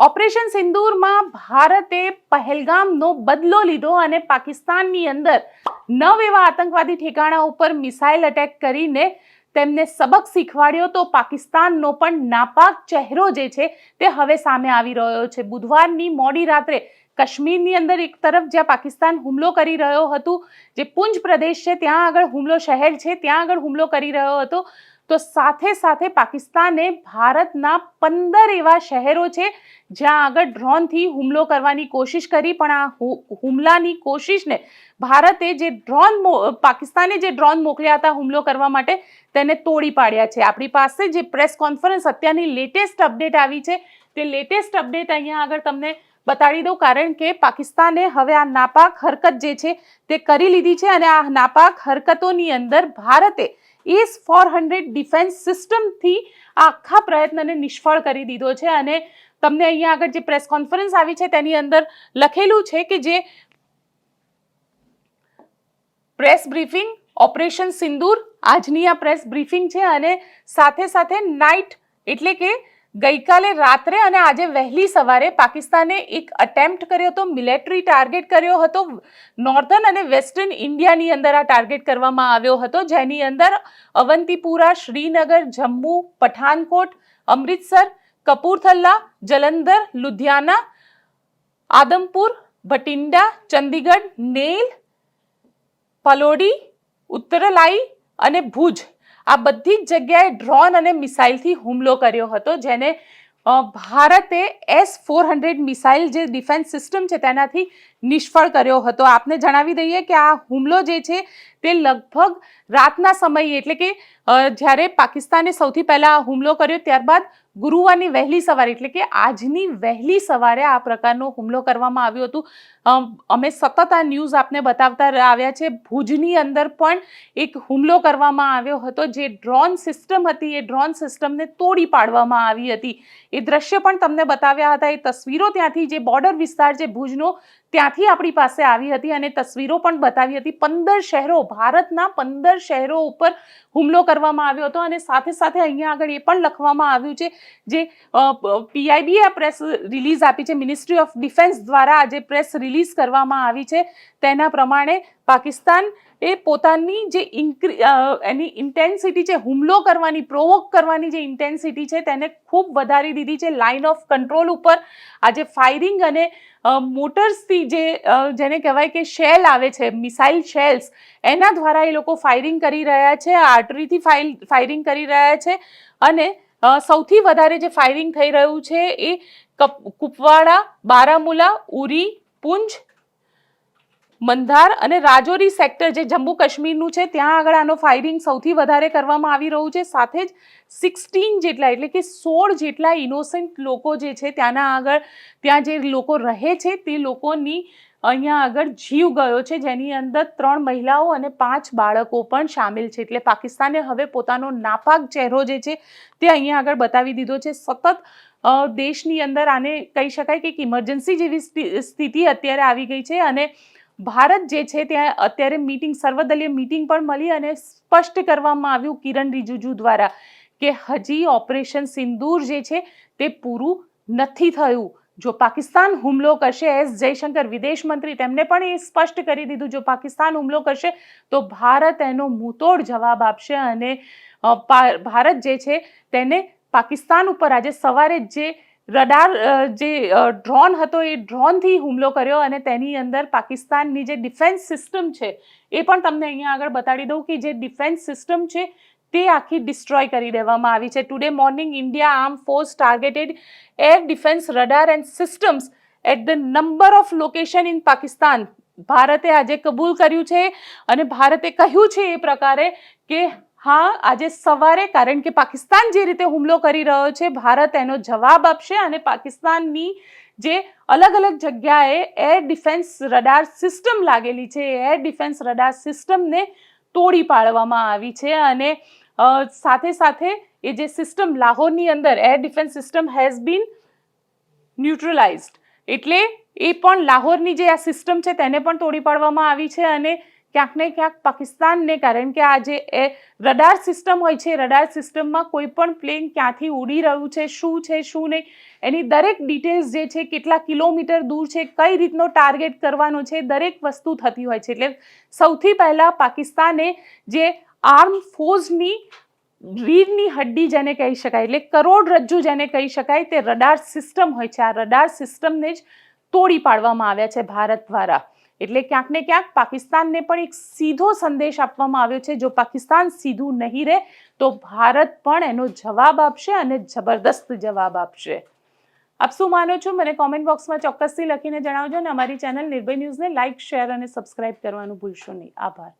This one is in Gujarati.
ઓપરેશન સિંદૂરમાં ભારતે પહેલગામનો બદલો લીધો અને પાકિસ્તાનની અંદર 9 એવા આતંકવાદી ઠેકાણા ઉપર મિસાઇલ અટેક કરીને તેમને સબક શીખવાડ્યો. તો પાકિસ્તાનનો પણ નાપાક ચહેરો જે છે તે હવે સામે આવી રહ્યો છે. બુધવારની મોડી રાત્રે કાશ્મીરની અંદર એક તરફ જ્યાં પાકિસ્તાન હુમલો કરી રહ્યો હતો, જે પુંચ પ્રદેશ છે ત્યાં આગળ હુમલો, શહેર છે ત્યાં આગળ હુમલો કરી રહ્યો હતો, તો સાથે સાથે પાકિસ્તાને ભારતના 15 એવા શહેરો છે જ્યાં આગળ ડ્રોનથી હુમલો કરવાની કોશિશ કરી. પણ આ હુમલાની કોશિશને ભારતે પાકિસ્તાને જે ડ્રોન મોકલ્યા હતા હુમલો કરવા માટે, તેને તોડી પાડ્યા છે. આપણી પાસે જે પ્રેસ કોન્ફરન્સ અત્યારની લેટેસ્ટ અપડેટ આવી છે, તે લેટેસ્ટ અપડેટ અહીંયા આગળ તમને બતાડી દઉં, કારણ કે પાકિસ્તાને હવે આ નાપાક હરકત જે છે તે કરી લીધી છે અને આ નાપાક હરકતોની અંદર ભારતે S-400 ડિફેન્સ સિસ્ટમથી આખા પ્રયત્નને નિષ્ફળ કરી દીધો છે. અને તમને અહીંયા આગળ જે પ્રેસ કોન્ફરન્સ આવી છે તેની અંદર લખેલું છે કે જે પ્રેસ બ્રીફિંગ ઓપરેશન સિંદૂર, આજની આ પ્રેસ બ્રીફિંગ છે અને સાથે સાથે નાઇટ એટલે કે ગઈકાલે રાત્રે અને આજે વહેલી સવારે પાકિસ્તાને એક અટેમ્પ્ટ કર્યો હતો, મિલિટરી ટાર્ગેટ કર્યો હતો. નોર્ધન અને વેસ્ટર્ન ઇન્ડિયાની અંદર આ ટાર્ગેટ કરવામાં આવ્યો હતો, જેની અંદર અવંતીપુરા, શ્રીનગર, જમ્મુ, પઠાનકોટ, અમૃતસર, કપૂરથલ્લા, જલંધર, લુધિયાના, આદમપુર, ભટિંડા, ચંદીગઢ, નેલ, પલોડી, ઉત્તરલાઈ અને ભુજ, આ બધી જ જગ્યાએ ડ્રોન અને મિસાઇલથી હુમલો કર્યો હતો, જેને ભારતે S-400 મિસાઇલ જે ડિફેન્સ સિસ્ટમ છે તેનાથી નિષ્ફળ કર્યો હતો. આપને જણાવી દઈએ કે આ હુમલો જે છે તે લગભગ રાતના સમયે, એટલે કે જ્યારે પાકિસ્તાને સૌથી પહેલા હુમલો કર્યો ત્યારબાદ ગુરુવારની વહેલી સવારે એટલે કે આજની વહેલી સવારે આ પ્રકારનો હુમલો કરવામાં આવ્યો હતું. અમે સતત આ ન્યૂઝ આપને બતાવતા આવ્યા છે. ભુજની અંદર પણ એક હુમલો કરવામાં આવ્યો હતો, જે ડ્રોન સિસ્ટમ હતી એ ડ્રોન સિસ્ટમને તોડી પાડવામાં આવી હતી. એ દ્રશ્ય પણ તમને બતાવ્યા હતા. એ તસવીરો ત્યાંથી, જે બોર્ડર વિસ્તાર છે ભુજનો, ત્યાંથી આપણી પાસે આવી હતી અને તસવીરો પણ બતાવી હતી. 15 શહેરો, ભારતના 15 શહેરો ઉપર હુમલો કરવામાં આવ્યો હતો. અને સાથે સાથે અહીંયા આગળ એ પણ લખવામાં આવ્યું છે, જે PIBએ આ પ્રેસ રિલીઝ આપી છે, મિનિસ્ટ્રી ઓફ ડિફેન્સ દ્વારા આજે પ્રેસ રિલીઝ કરવામાં આવી છે, તેના પ્રમાણે પાકિસ્તાન એ પોતાની જે એની ઇન્ટેન્સિટી છે, હુમલો કરવાની, પ્રોવોક કરવાની જે ઇન્ટેન્સિટી છે તેને ખૂબ વધારી દીધી છે. લાઇન ઓફ કંટ્રોલ ઉપર આજે ફાયરિંગ અને મોટર્સથી જેને કહેવાય કે શેલ આવે છે, મિસાઇલ શેલ્સ, એના દ્વારા એ લોકો ફાયરિંગ કરી રહ્યા છે, આર્ટરીથી ફાયરિંગ કરી રહ્યા છે. અને સૌથી વધારે જે ફાયરિંગ થઈ રહ્યું છે એ કુપવાડા, બારામુલા, ઉરી, પુંચ, મંધાર અને રાજૌરી સેક્ટર જે જમ્મુ કાશ્મીરનું છે ત્યાં આગળ આનો ફાયરિંગ સૌથી વધારે કરવામાં આવી રહ્યું છે. સાથે જ 16 જેટલા એટલે કે 16 જેટલા ઇનોસન્ટ લોકો જે છે ત્યાં જે લોકો રહે છે તે લોકોની અહીંયા આગળ જીવ ગયો છે, જેની અંદર 3 મહિલાઓ અને 5 બાળકો પણ સામેલ છે. એટલે પાકિસ્તાને હવે પોતાનો નાપાક ચહેરો જે છે તે અહીંયા આગળ બતાવી દીધો છે. સતત દેશની અંદર આને કહી શકાય કે ઇમરજન્સી જેવી સ્થિતિ અત્યારે આવી ગઈ છે અને ભારત જે છે ત્યાં અત્યારે સર્વદલીય મીટિંગ પણ મળી અને સ્પષ્ટ કરવામાં આવ્યું કિરણ રિજિજુ દ્વારા કે હજી ઓપરેશન સિંદૂર જે છે તે પૂરું નથી થયું. જો પાકિસ્તાન હુમલો કરશે, S જયશંકર વિદેશ મંત્રી, તેમને પણ એ સ્પષ્ટ કરી દીધું, જો પાકિસ્તાન હુમલો કરશે તો ભારત એનો મુંહતોડ જવાબ આપશે અને ભારત જે છે તેને પાકિસ્તાન ઉપર આજે સવારે જે ડ્રોન હતો એ ડ્રોનથી હુમલો કર્યો અને તેની અંદર પાકિસ્તાનની જે ડિફેન્સ સિસ્ટમ છે એ પણ તમને અહીંયા આગળ બતાડી દઉં કે જે ડિફેન્સ સિસ્ટમ છે તે આખી ડિસ્ટ્રોય કરી દેવામાં આવી છે. Today morning India arm force targeted air defence radar and systems at the number of location in Pakistan. ભારતે આજે કબૂલ કર્યું છે અને ભારતે કહ્યું છે એ પ્રકારે કે હા, આજે સવારે, કારણ કે પાકિસ્તાન જે રીતે હુમલો કરી રહ્યો છે, ભારત એનો જવાબ આપશે અને પાકિસ્તાનની જે અલગ અલગ જગ્યાએ એર ડિફેન્સ રડાર સિસ્ટમ લાગેલી છે, એર ડિફેન્સ રડાર સિસ્ટમને તોડી પાડવામાં આવી છે. અને સાથે સાથે એ જે સિસ્ટમ લાહોરની અંદર air defence system has been neutralized, એટલે એ પણ લાહોરની જે આ સિસ્ટમ છે તેને પણ તોડી પાડવામાં આવી છે અને ક્યાંક ને ક્યાંક પાકિસ્તાનને, કારણ કે આ જે રડાર સિસ્ટમ હોય છે, રડાર સિસ્ટમમાં કોઈ પણ પ્લેન ક્યાંથી ઉડી રહ્યું છે, શું નહીં, એની દરેક ડિટેલ્સ જે છે, કેટલા કિલોમીટર દૂર છે, કઈ રીતનો ટાર્ગેટ કરવાનો છે, દરેક વસ્તુ થતી હોય છે. એટલે સૌથી પહેલાં પાકિસ્તાને જે આર્મ ફોર્સની રીઢની હડ્ડી જેને કહી શકાય, એટલે કરોડરજ્જુ જેને કહી શકાય, તે રડાર સિસ્ટમ હોય છે. આ રડાર સિસ્ટમને જ તોડી પાડવામાં આવ્યા છે ભારત દ્વારા. એટલે ક્યાંક ને ક્યાંક પાકિસ્તાનને પણ એક સીધો સંદેશ આપવામાં આવ્યો છે, જો પાકિસ્તાન સીધું નહીં રહે તો ભારત પણ એનો જવાબ આપશે અને જબરદસ્ત જવાબ આપશે. આપ શું માનો છો મને કોમેન્ટ બોક્સમાં ચોક્કસથી લખીને જણાવજો અને અમારી ચેનલ નિર્ભય ન્યૂઝને લાઇક, શેર અને સબસ્ક્રાઇબ કરવાનું ભૂલશો નહીં. આભાર.